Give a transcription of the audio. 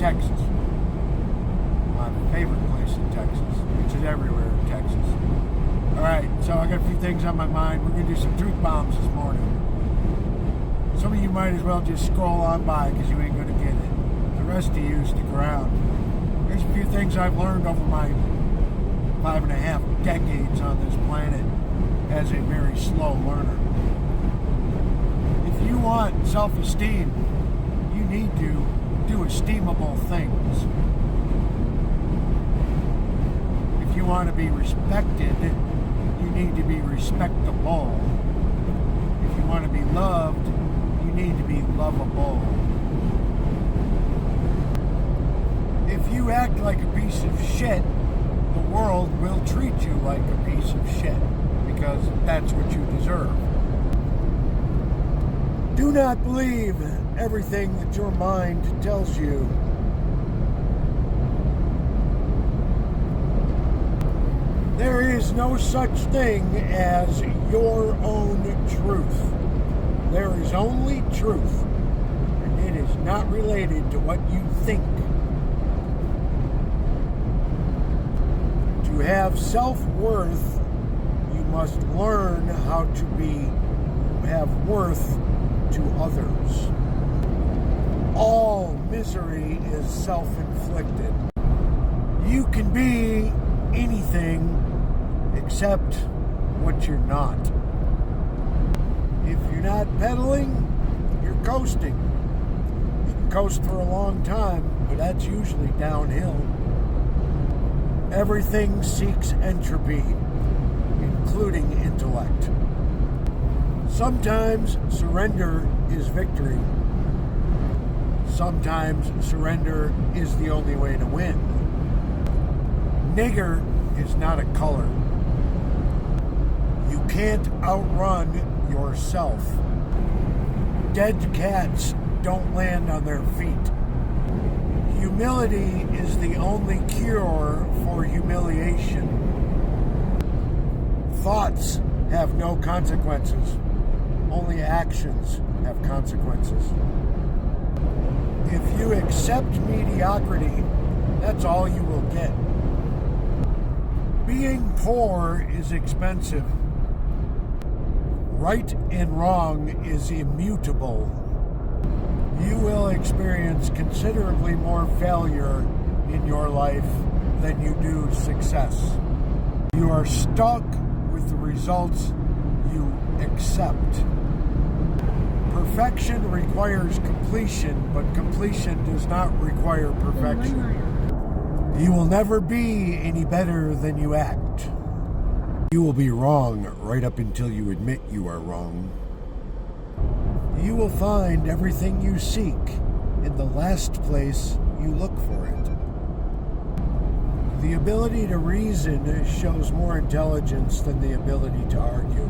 Texas. My favorite place in Texas, which is everywhere in Texas. Alright, so I got a few things on my mind. We're going to do some truth bombs this morning. Some of you might as well just scroll on by because you ain't going to get it. The rest of you stick around. There's a few things I've learned over my 5.5 decades on this planet as a very slow learner. If you want self-esteem, you need to do esteemable things. If you want to be respected, you need to be respectable. If you want to be loved, you need to be lovable. If you act like a piece of shit, the world will treat you like a piece of shit because that's what you deserve. Do not believe everything that your mind tells you. There is no such thing as your own truth. There is only truth, and it is not related to what you think. To have self-worth, you must learn how to have worth to others. All misery is self-inflicted. You can be anything except what you're not. If you're not pedaling, you're coasting. You can coast for a long time, but that's usually downhill. Everything seeks entropy, including intellect. Sometimes surrender is victory. Sometimes surrender is the only way to win. Nigger is not a color. You can't outrun yourself. Dead cats don't land on their feet. Humility is the only cure for humiliation. Thoughts have no consequences. Only actions have consequences. If you accept mediocrity, that's all you will get. Being poor is expensive. Right and wrong is immutable. You will experience considerably more failure in your life than you do success. You are stuck with the results you accept. Perfection requires completion, but completion does not require perfection. You will never be any better than you act. You will be wrong right up until you admit you are wrong. You will find everything you seek in the last place you look for it. The ability to reason shows more intelligence than the ability to argue.